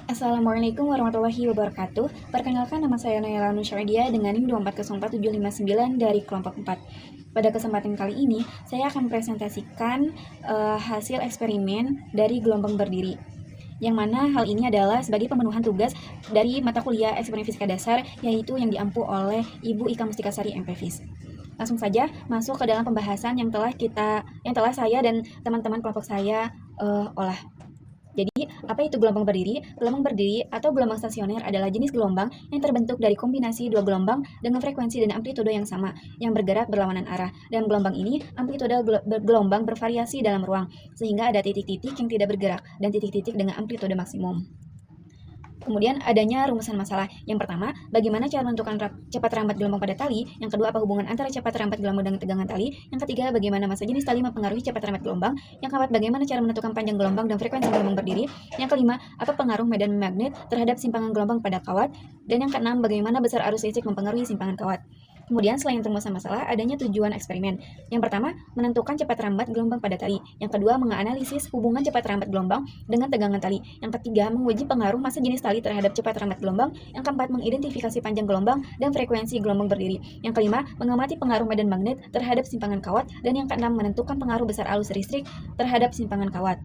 Assalamualaikum warahmatullahi wabarakatuh. Perkenalkan, nama saya Naila Nusyaidia dengan NIM 2404759 dari kelompok 4. Pada kesempatan kali ini, saya akan presentasikan hasil eksperimen dari gelombang berdiri. Yang mana hal ini adalah sebagai pemenuhan tugas dari mata kuliah eksperimen fisika dasar, yaitu yang diampu oleh Ibu Ika Mustikasari MPFIS. Langsung saja masuk ke dalam pembahasan yang telah saya dan teman-teman kelompok saya olah. Jadi, apa itu gelombang berdiri? Gelombang berdiri atau gelombang stasioner adalah jenis gelombang yang terbentuk dari kombinasi dua gelombang dengan frekuensi dan amplitude yang sama, yang bergerak berlawanan arah. Dalam gelombang ini, amplitude gelombang bervariasi dalam ruang, sehingga ada titik-titik yang tidak bergerak dan titik-titik dengan amplitude maksimum. Kemudian adanya rumusan masalah. Yang pertama, bagaimana cara menentukan cepat rambat gelombang pada tali. Yang kedua, apa hubungan antara cepat rambat gelombang dengan tegangan tali. Yang ketiga, bagaimana massa jenis tali mempengaruhi cepat rambat gelombang. Yang keempat, bagaimana cara menentukan panjang gelombang dan frekuensi gelombang berdiri. Yang kelima, apa pengaruh medan magnet terhadap simpangan gelombang pada kawat. Dan yang keenam, bagaimana besar arus listrik mempengaruhi simpangan kawat. Kemudian selain rumusan masalah, adanya tujuan eksperimen. Yang pertama, menentukan cepat rambat gelombang pada tali. Yang kedua, menganalisis hubungan cepat rambat gelombang dengan tegangan tali. Yang ketiga, menguji pengaruh massa jenis tali terhadap cepat rambat gelombang. Yang keempat, mengidentifikasi panjang gelombang dan frekuensi gelombang berdiri. Yang kelima, mengamati pengaruh medan magnet terhadap simpangan kawat. Dan yang keenam, menentukan pengaruh besar arus listrik terhadap simpangan kawat.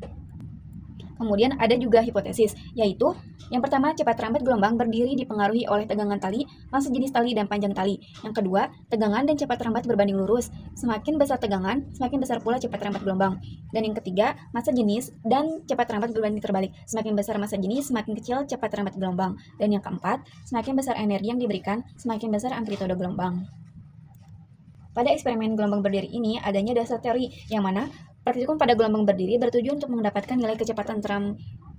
Kemudian ada juga hipotesis, yaitu yang pertama, cepat rambat gelombang berdiri dipengaruhi oleh tegangan tali, massa jenis tali, dan panjang tali. Yang kedua, tegangan dan cepat rambat berbanding lurus. Semakin besar tegangan, semakin besar pula cepat rambat gelombang. Dan yang ketiga, massa jenis dan cepat rambat berbanding terbalik. Semakin besar massa jenis, semakin kecil cepat rambat gelombang. Dan yang keempat, semakin besar energi yang diberikan, semakin besar amplitude gelombang. Pada eksperimen gelombang berdiri ini adanya dasar teori yang mana praktikum pada gelombang berdiri bertujuan untuk mendapatkan nilai kecepatan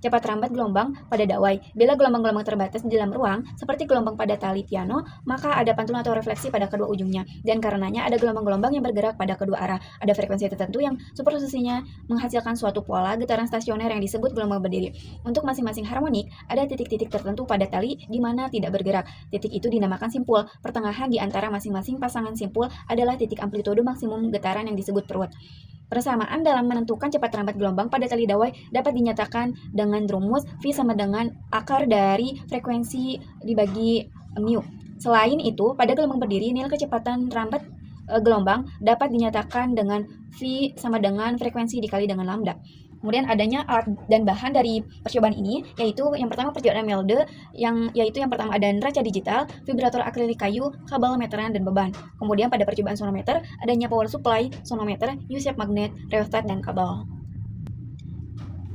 cepat rambat gelombang pada dawai. Bila gelombang-gelombang terbatas di dalam ruang, seperti gelombang pada tali piano, maka ada pantulan atau refleksi pada kedua ujungnya. Dan karenanya ada gelombang-gelombang yang bergerak pada kedua arah. Ada frekuensi tertentu yang superposisinya menghasilkan suatu pola getaran stasioner yang disebut gelombang berdiri. Untuk masing-masing harmonik, ada titik-titik tertentu pada tali di mana tidak bergerak. Titik itu dinamakan simpul. Pertengahan di antara masing-masing pasangan simpul adalah titik amplitude maksimum getaran yang disebut perut. Persamaan dalam menentukan cepat rambat gelombang pada tali dawai dapat dinyatakan dengan rumus V sama dengan akar dari frekuensi dibagi mu. Selain itu, pada gelombang berdiri, nilai kecepatan rambat gelombang dapat dinyatakan dengan V sama dengan frekuensi dikali dengan lambda. Kemudian adanya alat dan bahan dari percobaan ini, yaitu yang pertama percobaan Melde, yaitu yang pertama ada neraca digital, vibrator akrilik kayu, kabel meteran, dan beban. Kemudian pada percobaan sonometer, adanya power supply, sonometer, U-shape magnet, rheostat, dan kabel.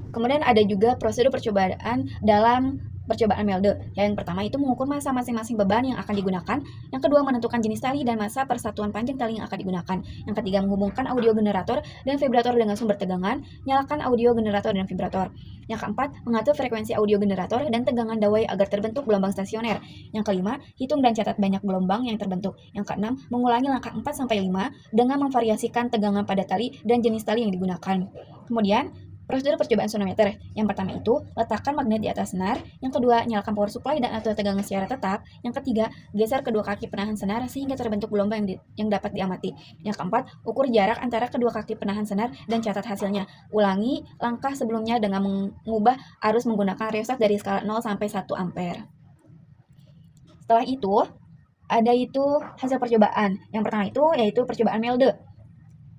Kemudian ada juga prosedur percobaan dalam percobaan Melde. Yang pertama itu mengukur massa masing-masing beban yang akan digunakan. Yang kedua, menentukan jenis tali dan massa persatuan panjang tali yang akan digunakan. Yang ketiga, menghubungkan audio generator dan vibrator dengan sumber tegangan. Nyalakan audio generator dan vibrator. Yang keempat, mengatur frekuensi audio generator dan tegangan dawai agar terbentuk gelombang stasioner. Yang kelima, hitung dan catat banyak gelombang yang terbentuk. Yang keenam, mengulangi langkah 4-5 dengan memvariasikan tegangan pada tali dan jenis tali yang digunakan. Kemudian, prosedur percobaan sonometer. Yang pertama itu, letakkan magnet di atas senar. Yang kedua, nyalakan power supply dan atur tegangan secara tetap. Yang ketiga, geser kedua kaki penahan senar sehingga terbentuk gelombang yang dapat diamati. Yang keempat, ukur jarak antara kedua kaki penahan senar dan catat hasilnya. Ulangi langkah sebelumnya dengan mengubah arus menggunakan rheostat dari skala 0 sampai 1 ampere. Setelah itu, ada hasil percobaan. Yang pertama itu yaitu percobaan Melde.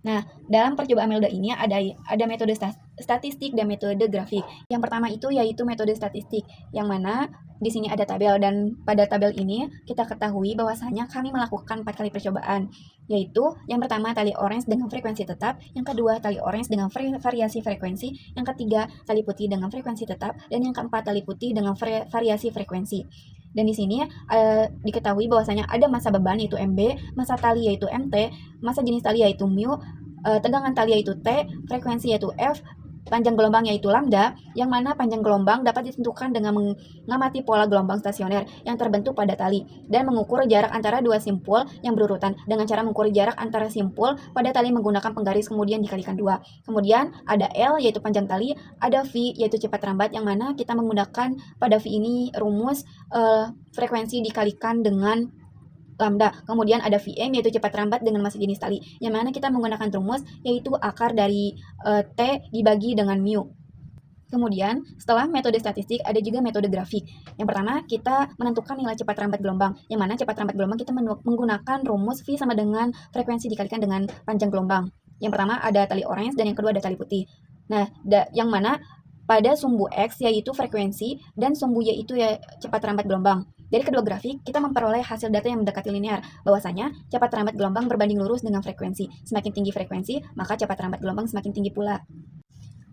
Nah, dalam percobaan Melde ini ada metode statistik dan metode grafik. Yang pertama itu yaitu metode statistik, yang mana di sini ada tabel, dan pada tabel ini kita ketahui bahwasanya kami melakukan 4 kali percobaan, yaitu yang pertama tali orange dengan frekuensi tetap, yang kedua tali orange dengan variasi frekuensi, yang ketiga tali putih dengan frekuensi tetap, dan yang keempat tali putih dengan variasi frekuensi. Dan di sini diketahui bahwasanya ada massa beban yaitu MB, massa tali yaitu MT, massa jenis tali yaitu mu, tegangan tali yaitu T, frekuensi yaitu F, panjang gelombang yaitu lambda, yang mana panjang gelombang dapat ditentukan dengan mengamati pola gelombang stasioner yang terbentuk pada tali dan mengukur jarak antara dua simpul yang berurutan dengan cara mengukur jarak antara simpul pada tali menggunakan penggaris kemudian dikalikan 2. Kemudian ada L yaitu panjang tali, ada V yaitu cepat rambat, yang mana kita menggunakan pada V ini rumus frekuensi dikalikan dengan lambda. Kemudian ada Vm yaitu cepat rambat dengan massa jenis tali, yang mana kita menggunakan rumus yaitu akar dari T dibagi dengan mu. Kemudian, setelah metode statistik, ada juga metode grafik. Yang pertama, kita menentukan nilai cepat rambat gelombang, yang mana cepat rambat gelombang kita menggunakan rumus V sama dengan frekuensi dikalikan dengan panjang gelombang. Yang pertama ada tali orange dan yang kedua ada tali putih. Nah, yang mana pada sumbu X yaitu frekuensi dan sumbu Y itu ya cepat rambat gelombang. Dari kedua grafik, kita memperoleh hasil data yang mendekati linear, bahwasanya cepat rambat gelombang berbanding lurus dengan frekuensi. Semakin tinggi frekuensi, maka cepat rambat gelombang semakin tinggi pula.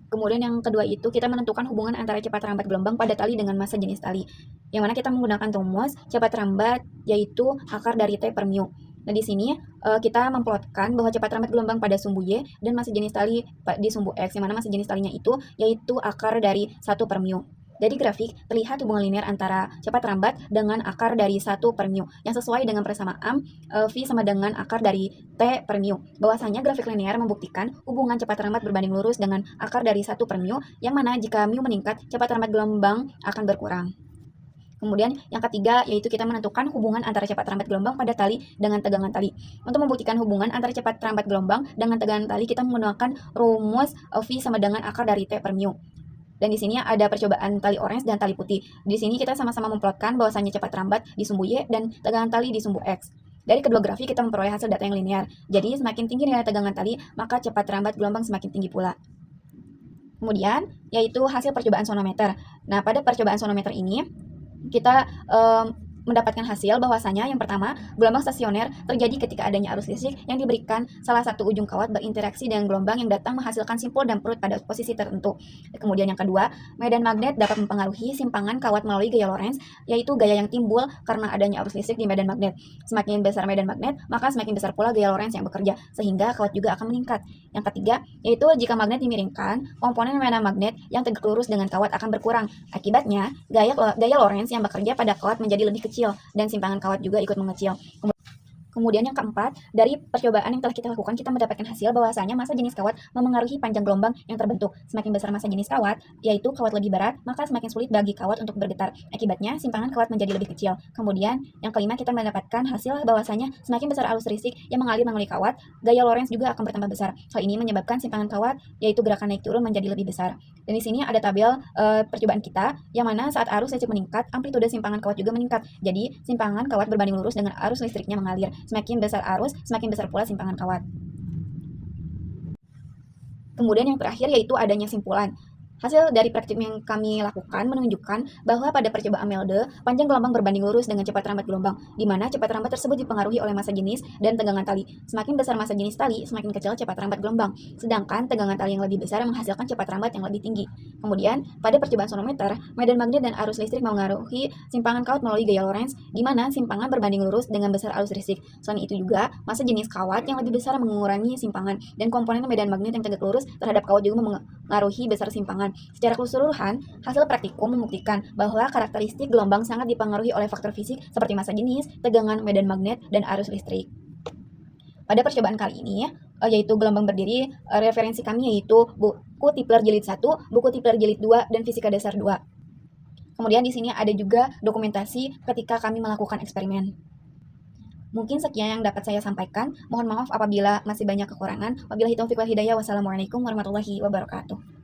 Kemudian yang kedua itu kita menentukan hubungan antara cepat rambat gelombang pada tali dengan massa jenis tali. Yang mana kita menggunakan rumus cepat rambat yaitu akar dari T per mu. Nah, di sini kita memplotkan bahwa cepat rambat gelombang pada sumbu Y dan massa jenis tali di sumbu X, yang mana massa jenis talinya itu yaitu akar dari 1 per mu. Dari grafik, terlihat hubungan linear antara cepat rambat dengan akar dari 1 per mu, yang sesuai dengan persamaan V sama dengan akar dari T per mu. Bahwasanya grafik linear membuktikan hubungan cepat rambat berbanding lurus dengan akar dari 1 per mu, yang mana jika mu meningkat, cepat rambat gelombang akan berkurang. Kemudian yang ketiga yaitu kita menentukan hubungan antara cepat rambat gelombang pada tali dengan tegangan tali. Untuk membuktikan hubungan antara cepat rambat gelombang dengan tegangan tali, kita menggunakan rumus V sama dengan akar dari T per mu. Dan di sini ada percobaan tali orange dan tali putih. Di sini kita sama-sama memplotkan bahwasannya cepat rambat di sumbu Y dan tegangan tali di sumbu X. Dari kedua grafik kita memperoleh hasil data yang linear. Jadi semakin tinggi nilai tegangan tali, maka cepat rambat gelombang semakin tinggi pula. Kemudian yaitu hasil percobaan sonometer. Nah, pada percobaan sonometer ini kita mendapatkan hasil bahwasanya yang pertama, gelombang stasioner terjadi ketika adanya arus listrik yang diberikan salah satu ujung kawat berinteraksi dengan gelombang yang datang menghasilkan simpul dan perut pada posisi tertentu. Kemudian yang kedua, medan magnet dapat mempengaruhi simpangan kawat melalui gaya Lorentz, yaitu gaya yang timbul karena adanya arus listrik di medan magnet. Semakin besar medan magnet, maka semakin besar pula gaya Lorentz yang bekerja, sehingga kawat juga akan meningkat. Yang ketiga, yaitu jika magnet dimiringkan, komponen medan magnet yang tegak lurus dengan kawat akan berkurang. Akibatnya, gaya Lorentz yang bekerja pada kawat menjadi lebih kecil dan simpangan kawat juga ikut mengecil. Kemudian yang keempat, dari percobaan yang telah kita lakukan, kita mendapatkan hasil bahwasanya massa jenis kawat memengaruhi panjang gelombang yang terbentuk. Semakin besar massa jenis kawat, yaitu kawat lebih berat, maka semakin sulit bagi kawat untuk bergetar. Akibatnya, simpangan kawat menjadi lebih kecil. Kemudian, yang kelima, kita mendapatkan hasil bahwasanya semakin besar arus listrik yang mengalir melalui kawat, gaya Lorentz juga akan bertambah besar. Hal ini menyebabkan simpangan kawat, yaitu gerakan naik turun, menjadi lebih besar. Dan di sini ada tabel percobaan kita, yang mana saat arus listrik meningkat, amplitude simpangan kawat juga meningkat. Jadi, simpangan kawat berbanding lurus dengan arus listriknya mengalir. Semakin besar arus, semakin besar pula simpangan kawat. Kemudian yang terakhir yaitu adanya simpulan. Hasil dari praktik yang kami lakukan menunjukkan bahwa pada percobaan Melde, panjang gelombang berbanding lurus dengan cepat rambat gelombang, di mana cepat rambat tersebut dipengaruhi oleh massa jenis dan tegangan tali. Semakin besar massa jenis tali, semakin kecil cepat rambat gelombang, sedangkan tegangan tali yang lebih besar menghasilkan cepat rambat yang lebih tinggi. Kemudian, pada percobaan sonometer, medan magnet dan arus listrik mengaruhi simpangan kawat melalui gaya Lorentz, di mana simpangan berbanding lurus dengan besar arus listrik. Selain itu juga, massa jenis kawat yang lebih besar mengurangi simpangan, dan komponen medan magnet yang tegak lurus terhadap kawat juga mengaruhi besar simpangan. Secara keseluruhan, hasil praktikum membuktikan bahwa karakteristik gelombang sangat dipengaruhi oleh faktor fisik seperti massa jenis, tegangan medan magnet, dan arus listrik. Pada percobaan kali ini, yaitu gelombang berdiri, referensi kami yaitu buku Tipler Jilid 1, buku Tipler Jilid 2, dan Fisika Dasar 2. Kemudian di sini ada juga dokumentasi ketika kami melakukan eksperimen. Mungkin sekian yang dapat saya sampaikan. Mohon maaf apabila masih banyak kekurangan. Wabillahi taufiq wal hidayah. Wassalamualaikum warahmatullahi wabarakatuh.